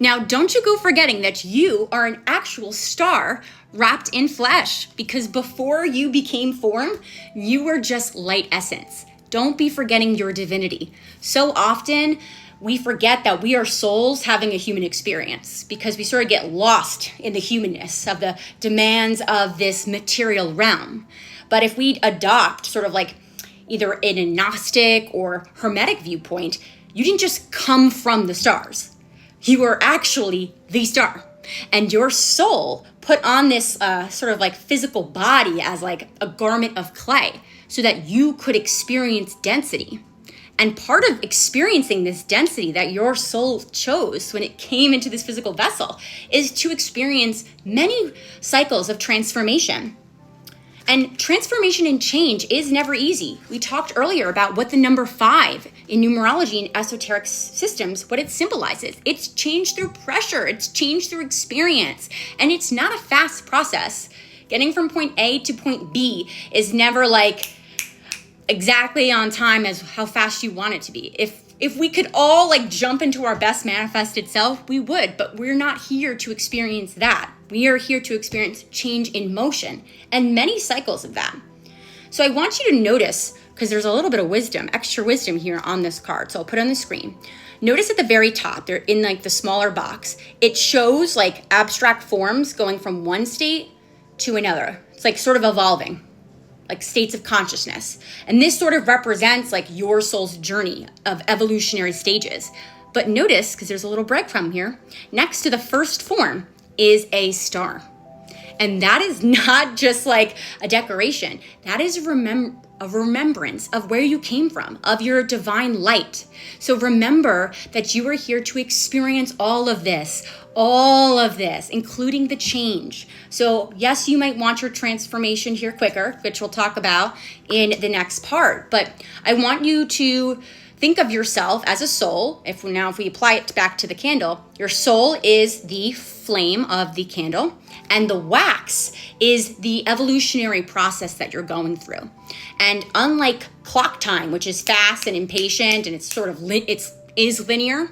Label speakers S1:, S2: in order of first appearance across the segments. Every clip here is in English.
S1: Now, don't you go forgetting that you are an actual star wrapped in flesh, because before you became form, you were just light essence. Don't be forgetting your divinity. So often we forget that we are souls having a human experience because we sort of get lost in the humanness of the demands of this material realm. But if we adopt sort of like either an agnostic or hermetic viewpoint, you didn't just come from the stars. You are actually the star. And your soul put on this sort of like physical body as like a garment of clay so that you could experience density. And part of experiencing this density that your soul chose when it came into this physical vessel is to experience many cycles of transformation. And transformation and change is never easy. We talked earlier about what the number 5 in numerology and esoteric systems, what it symbolizes. It's change through pressure, it's change through experience, and it's not a fast process. Getting from point A to point B is never like exactly on time as how fast you want it to be. If we could all like jump into our best manifested self, we would, but we're not here to experience that. We are here to experience change in motion and many cycles of that. So I want you to notice, because there's a little bit of wisdom, extra wisdom here on this card. So I'll put it on the screen. Notice at the very top, they're in like the smaller box, it shows like abstract forms going from one state to another. It's like sort of evolving, like states of consciousness. And this sort of represents like your soul's journey of evolutionary stages. But notice, because there's a little breadcrumb here, next to the first form is a star. And that is not just like a decoration. That is a remembrance of where you came from, of your divine light. So remember that you are here to experience all of this, including the change. So yes, you might want your transformation here quicker, which we'll talk about in the next part. But I want you to think of yourself as a soul. If we apply it back to the candle, your soul is the flame of the candle, and the wax is the evolutionary process that you're going through. And unlike clock time, which is fast and impatient, and it's sort of is linear,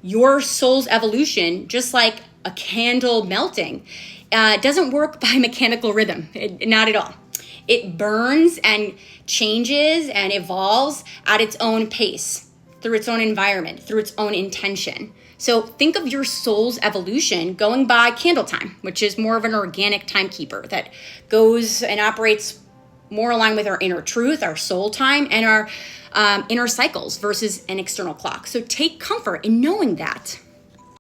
S1: your soul's evolution, just like a candle melting, doesn't work by mechanical rhythm, not at all. It burns and changes and evolves at its own pace, through its own environment, through its own intention. So think of your soul's evolution going by candle time, which is more of an organic timekeeper that goes and operates more aligned with our inner truth, our soul time, and our inner cycles versus an external clock. So take comfort in knowing that.